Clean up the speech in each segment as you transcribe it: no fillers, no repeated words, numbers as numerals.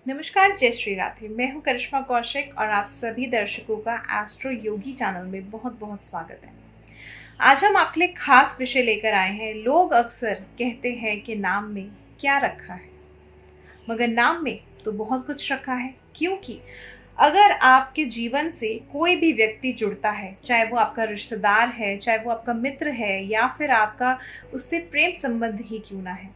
नमस्कार, जय श्री राधे। मैं हूं करिश्मा कौशिक और आप सभी दर्शकों का एस्ट्रो योगी चैनल में बहुत बहुत स्वागत है। आज हम आपके लिए खास विषय लेकर आए हैं। लोग अक्सर कहते हैं कि नाम में क्या रखा है, मगर नाम में तो बहुत कुछ रखा है। क्योंकि अगर आपके जीवन से कोई भी व्यक्ति जुड़ता है, चाहे वो आपका रिश्तेदार है, चाहे वो आपका मित्र है, या फिर आपका उससे प्रेम संबंध ही क्यों ना है,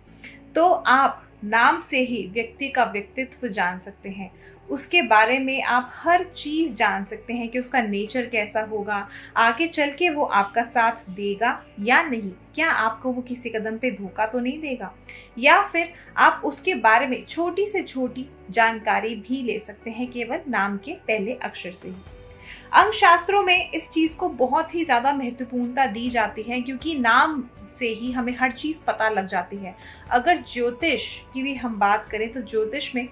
तो आप नाम से ही व्यक्ति का व्यक्तित्व जान सकते हैं। उसके बारे में आप हर चीज़ जान सकते हैं कि उसका नेचर कैसा होगा, आगे चल के वो आपका साथ देगा या नहीं, क्या आपको वो किसी कदम पे धोखा तो नहीं देगा, या फिर आप उसके बारे में छोटी से छोटी जानकारी भी ले सकते हैं केवल नाम के पहले अक्षर से ही। अंक शास्त्रों में इस चीज को बहुत ही ज्यादा महत्वपूर्णता दी जाती है, क्योंकि नाम से ही हमें हर चीज पता लग जाती है। अगर ज्योतिष की भी हम बात करें तो ज्योतिष में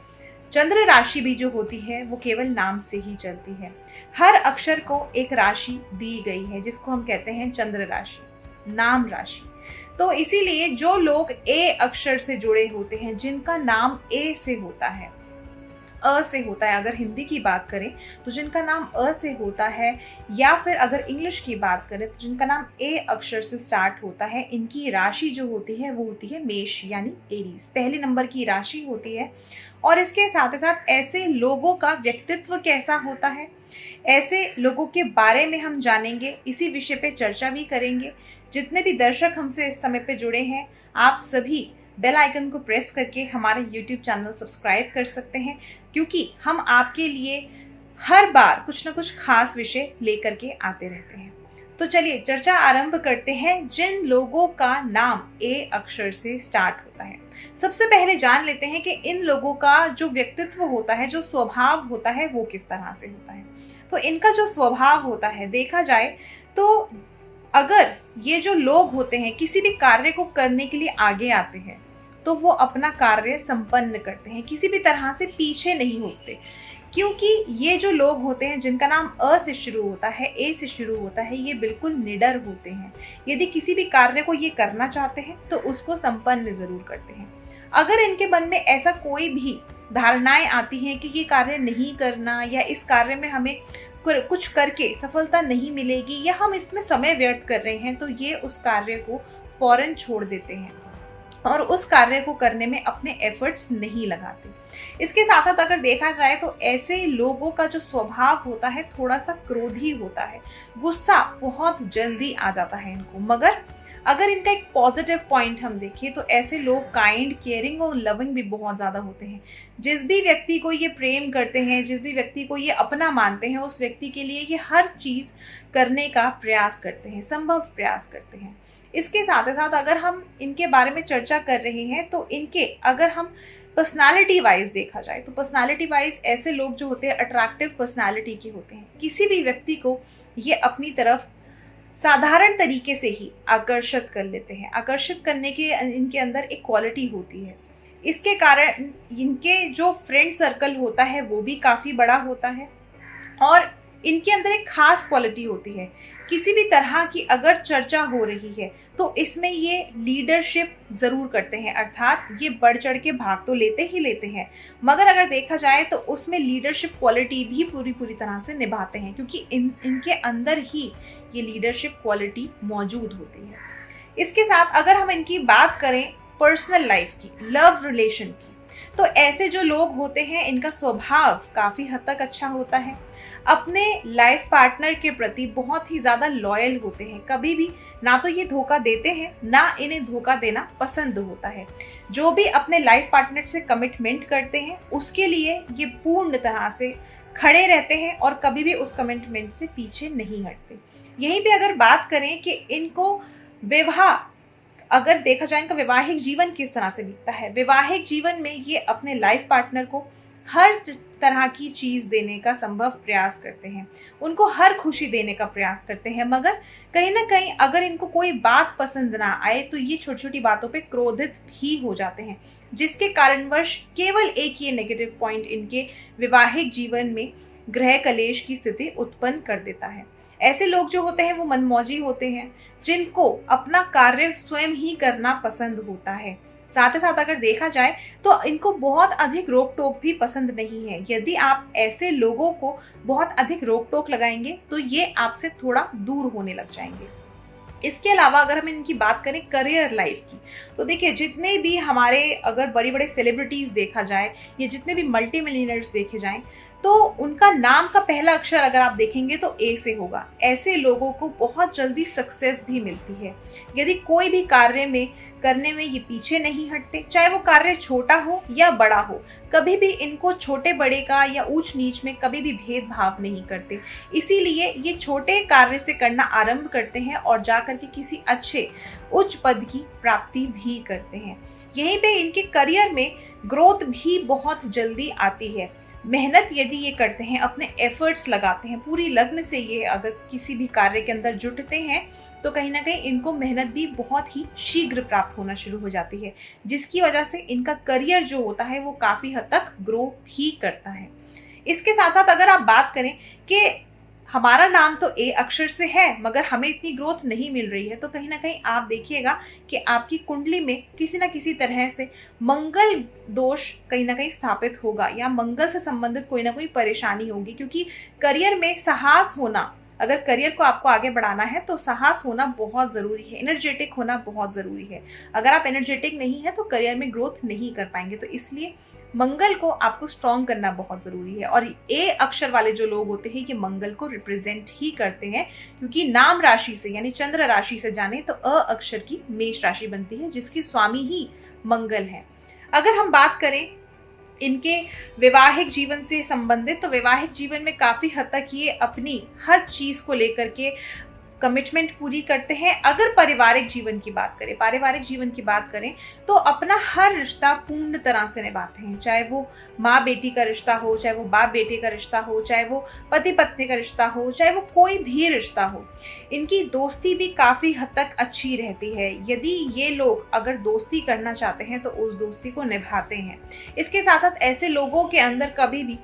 चंद्र राशि भी जो होती है वो केवल नाम से ही चलती है। हर अक्षर को एक राशि दी गई है जिसको हम कहते हैं चंद्र राशि, नाम राशि। तो इसीलिए जो लोग ए अक्षर से जुड़े होते हैं, जिनका नाम ए से होता है, अ से होता है, अगर हिंदी की बात करें तो जिनका नाम अ से होता है, या फिर अगर इंग्लिश की बात करें तो जिनका नाम ए अक्षर से स्टार्ट होता है, इनकी राशि जो होती है वो होती है मेष यानी एरीज, पहले नंबर की राशि होती है। और इसके साथ ही साथ ऐसे लोगों का व्यक्तित्व कैसा होता है, ऐसे लोगों के बारे में हम जानेंगे, इसी विषय पे चर्चा भी करेंगे। जितने भी दर्शक हमसे इस समय पे जुड़े हैं, आप सभी बेल आइकन को प्रेस करके हमारे YouTube चैनल सब्सक्राइब कर सकते हैं, क्योंकि हम आपके लिए हर बार कुछ ना कुछ खास विषय लेकर के आते रहते हैं। तो चलिए चर्चा आरंभ करते हैं। जिन लोगों का नाम ए अक्षर से स्टार्ट होता है, सबसे पहले जान लेते हैं कि इन लोगों का जो व्यक्तित्व होता है, जो स्वभाव होता है, वो किस तरह से होता है। तो इनका जो स्वभाव होता है, देखा जाए तो अगर ये जो लोग होते हैं किसी भी कार्य को करने के लिए आगे आते हैं, तो वो अपना कार्य संपन्न करते हैं, किसी भी तरह से पीछे नहीं होते। क्योंकि ये जो लोग होते हैं जिनका नाम अ से शुरू होता है, ए से शुरू होता है, ये बिल्कुल निडर होते हैं। यदि किसी भी कार्य को ये करना चाहते हैं तो उसको संपन्न जरूर करते हैं। अगर इनके मन में ऐसा कोई भी धारणाएं आती हैं कि ये कार्य नहीं करना, या इस कार्य में हमें कुछ करके सफलता नहीं मिलेगी, या हम इसमें समय व्यर्थ कर रहे हैं, तो ये उस कार्य को फौरन छोड़ देते हैं और उस कार्य को करने में अपने एफर्ट्स नहीं लगाते। इसके साथ साथ अगर देखा जाए तो ऐसे लोगों का जो स्वभाव होता है थोड़ा सा क्रोधी होता है, गुस्सा बहुत जल्दी आ जाता है इनको। मगर अगर इनका एक पॉजिटिव पॉइंट हम देखें तो ऐसे लोग काइंड, केयरिंग और लविंग भी बहुत ज़्यादा होते हैं। जिस भी व्यक्ति को ये प्रेम करते हैं, जिस भी व्यक्ति को ये अपना मानते हैं, उस व्यक्ति के लिए ये हर चीज़ करने का प्रयास करते हैं, संभव प्रयास करते हैं। इसके साथ ही साथ अगर हम इनके बारे में चर्चा कर रहे हैं तो इनके अगर हम पर्सनालिटी वाइज देखा जाए तो पर्सनालिटी वाइज ऐसे लोग जो होते हैं अट्रैक्टिव पर्सनालिटी के होते हैं। किसी भी व्यक्ति को ये अपनी तरफ साधारण तरीके से ही आकर्षित कर लेते हैं। आकर्षित करने के इनके अंदर एक क्वालिटी होती है। इसके कारण इनके जो फ्रेंड सर्कल होता है वो भी काफ़ी बड़ा होता है, और इनके अंदर एक खास क्वालिटी होती है। किसी भी तरह की अगर चर्चा हो रही है तो इसमें ये लीडरशिप जरूर करते हैं, अर्थात ये बढ़ चढ़ के भाग तो लेते ही लेते हैं, मगर अगर देखा जाए तो उसमें लीडरशिप क्वालिटी भी पूरी तरह से निभाते हैं, क्योंकि इनके अंदर ही ये लीडरशिप क्वालिटी मौजूद होती है। इसके साथ अगर हम इनकी बात करें पर्सनल लाइफ की, लव रिलेशन की, तो ऐसे जो लोग होते हैं इनका स्वभाव काफ़ी हद तक अच्छा होता है। अपने लाइफ पार्टनर के प्रति बहुत ही ज़्यादा लॉयल होते हैं। कभी भी ना तो ये धोखा देते हैं, ना इन्हें धोखा देना पसंद होता है। जो भी अपने लाइफ पार्टनर से कमिटमेंट करते हैं उसके लिए ये पूर्ण तरह से खड़े रहते हैं और कभी भी उस कमिटमेंट से पीछे नहीं हटते। यहीं पे अगर बात करें कि इनको विवाह, अगर देखा जाए इनका वैवाहिक जीवन किस तरह से बीतता है, वैवाहिक जीवन में ये अपने लाइफ पार्टनर को हर तरह की चीज देने का संभव प्रयास करते हैं, उनको हर खुशी देने का प्रयास करते हैं। मगर कहीं ना कहीं अगर इनको कोई बात पसंद ना आए तो ये छोटी छोटी बातों पे क्रोधित भी हो जाते हैं, जिसके कारणवश केवल एक ये नेगेटिव पॉइंट इनके वैवाहिक जीवन में ग्रह कलेश की स्थिति उत्पन्न कर देता है। ऐसे लोग जो होते हैं वो मनमौजी होते हैं, जिनको अपना कार्य स्वयं ही करना पसंद होता है। साथ ही साथ अगर देखा जाए तो इनको बहुत अधिक रोक टोक भी पसंद नहीं है। यदि आप ऐसे लोगों को बहुत अधिक रोक टोक लगाएंगे तो ये आपसे थोड़ा दूर होने लग जाएंगे। इसके अलावा अगर हम इनकी बात करें करियर लाइफ की, तो देखिए जितने भी हमारे अगर बड़े बड़े सेलिब्रिटीज देखा जाए या जितने भी मल्टी मिलियनर्स देखे जाएं, तो उनका नाम का पहला अक्षर अगर आप देखेंगे तो ए से होगा। ऐसे लोगों को बहुत जल्दी सक्सेस भी मिलती है। यदि कोई भी कार्य में करने में ये पीछे नहीं हटते, चाहे वो कार्य छोटा हो या बड़ा हो, कभी भी इनको छोटे बड़े का या ऊंच नीच में कभी भी भेदभाव नहीं करते। इसीलिए ये छोटे कार्य से करना आरंभ करते हैं और जाकर के किसी अच्छे उच्च पद की प्राप्ति भी करते हैं। यहीं पे इनके करियर में ग्रोथ भी बहुत जल्दी आती है। मेहनत यदि ये करते हैं, अपने एफर्ट्स लगाते हैं, पूरी लगन से ये अगर किसी भी कार्य के अंदर जुटते हैं, तो कहीं ना कहीं इनको मेहनत भी बहुत ही शीघ्र प्राप्त होना शुरू हो जाती है, जिसकी वजह से इनका करियर जो होता है वो काफ़ी हद तक ग्रो भी करता है। इसके साथ साथ अगर आप बात करें कि हमारा नाम तो ए अक्षर से है मगर हमें इतनी ग्रोथ नहीं मिल रही है, तो कहीं ना कहीं आप देखिएगा कि आपकी कुंडली में किसी ना किसी तरह से मंगल दोष कहीं ना कहीं स्थापित होगा या मंगल से संबंधित कोई ना कोई परेशानी होगी। क्योंकि करियर में साहस होना, अगर करियर को आपको आगे बढ़ाना है तो साहस होना बहुत ज़रूरी है, एनर्जेटिक होना बहुत ज़रूरी है। अगर आप एनर्जेटिक नहीं है तो करियर में ग्रोथ नहीं कर पाएंगे। तो इसलिए मंगल को आपको स्ट्रॉन्ग करना बहुत ज़रूरी है। और ए अक्षर वाले जो लोग होते हैं ये मंगल को रिप्रेजेंट ही करते हैं, क्योंकि नाम राशि से यानी चंद्र राशि से जाने तो अ अक्षर की मेष राशि बनती है, जिसकी स्वामी ही मंगल है। अगर हम बात करें इनके वैवाहिक जीवन से संबंधित, तो वैवाहिक जीवन में काफ़ी हद तक ये अपनी हर चीज़ को लेकर के कमिटमेंट पूरी करते हैं। अगर पारिवारिक जीवन की बात करें तो अपना हर रिश्ता पूर्ण तरह से निभाते हैं, चाहे वो माँ बेटी का रिश्ता हो, चाहे वो बाप बेटे का रिश्ता हो, चाहे वो पति पत्नी का रिश्ता हो, चाहे वो कोई भी रिश्ता हो। इनकी दोस्ती भी काफ़ी हद तक अच्छी रहती है। यदि ये लोग अगर दोस्ती करना चाहते हैं तो उस दोस्ती को निभाते हैं। इसके साथ साथ ऐसे लोगों के अंदर कभी भी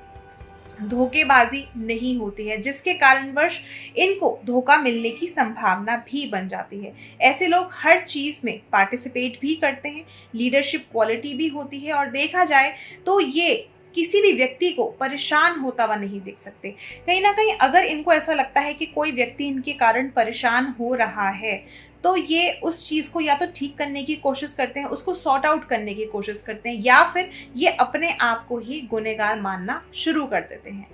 धोखेबाजी नहीं होती है, जिसके कारणवश इनको धोखा मिलने की संभावना भी बन जाती है। ऐसे लोग हर चीज़ में पार्टिसिपेट भी करते हैं, लीडरशिप क्वालिटी भी होती है, और देखा जाए तो ये किसी भी व्यक्ति को परेशान होता हुआ नहीं देख सकते। कहीं ना कहीं अगर इनको ऐसा लगता है कि कोई व्यक्ति इनके कारण परेशान हो रहा है, तो ये उस चीज़ को या तो ठीक करने की कोशिश करते हैं, उसको सॉर्ट आउट करने की कोशिश करते हैं, या फिर ये अपने आप को ही गुनहगार मानना शुरू कर देते हैं।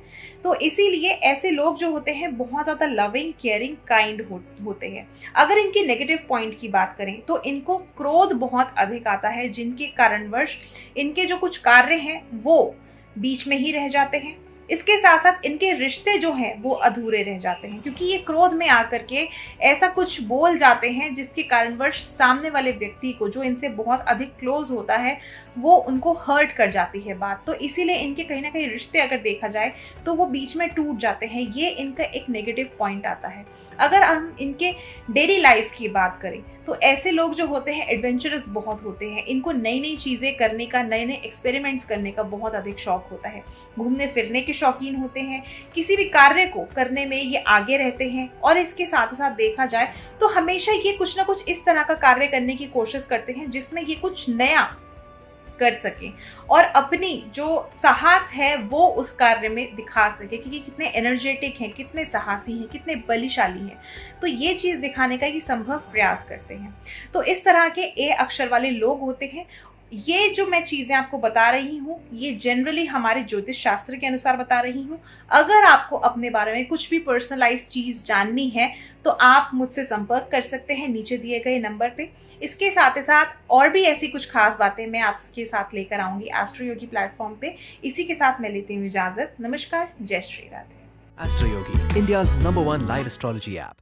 तो इसीलिए ऐसे लोग जो होते हैं बहुत ज़्यादा लविंग, केयरिंग, काइंड होते हैं। अगर इनके नेगेटिव पॉइंट की बात करें तो इनको क्रोध बहुत अधिक आता है, जिनके कारणवश इनके जो कुछ कार्य हैं वो बीच में ही रह जाते हैं। इसके साथ साथ इनके रिश्ते जो हैं वो अधूरे रह जाते हैं, क्योंकि ये क्रोध में आकर के ऐसा कुछ बोल जाते हैं जिसके कारणवश सामने वाले व्यक्ति को, जो इनसे बहुत अधिक क्लोज होता है, वो उनको हर्ट कर जाती है बात। तो इसीलिए इनके कहीं ना कहीं रिश्ते अगर देखा जाए तो वो बीच में टूट जाते हैं। ये इनका एक नेगेटिव पॉइंट आता है। अगर हम इनके डेली लाइफ की बात करें तो ऐसे लोग जो होते हैं एडवेंचरस बहुत होते हैं। इनको नई नई चीज़ें करने का, नए नए एक्सपेरिमेंट्स करने का बहुत अधिक शौक होता है। घूमने फिरने के शौकीन होते हैं, किसी भी कार्य को करने में ये आगे रहते हैं। और इसके साथ साथ देखा जाए तो हमेशा ये कुछ ना कुछ इस तरह का कार्य करने की कोशिश करते हैं जिसमें ये कुछ नया कर सकें और अपनी जो साहस है वो उस कार्य में दिखा सके कि ये कितने एनर्जेटिक हैं, कितने साहसी हैं, कितने बलिशाली हैं। तो ये चीज़ दिखाने का ये संभव प्रयास करते हैं। तो इस तरह के ए अक्षर वाले लोग होते हैं। ये जो मैं चीज़ें आपको बता रही हूँ ये जनरली हमारे ज्योतिष शास्त्र के अनुसार बता रही हूँ। अगर आपको अपने बारे में कुछ भी पर्सनलाइज चीज़ जाननी है तो आप मुझसे संपर्क कर सकते हैं नीचे दिए गए नंबर पे। इसके साथ ही साथ और भी ऐसी कुछ खास बातें मैं आपके साथ लेकर आऊँगी एस्ट्रो योगी प्लेटफॉर्म पे। इसी के साथ मैं लेती हूँ इजाज़त। नमस्कार, जय Shri Radhe. Astro Yogi, India's #1 live astrology app.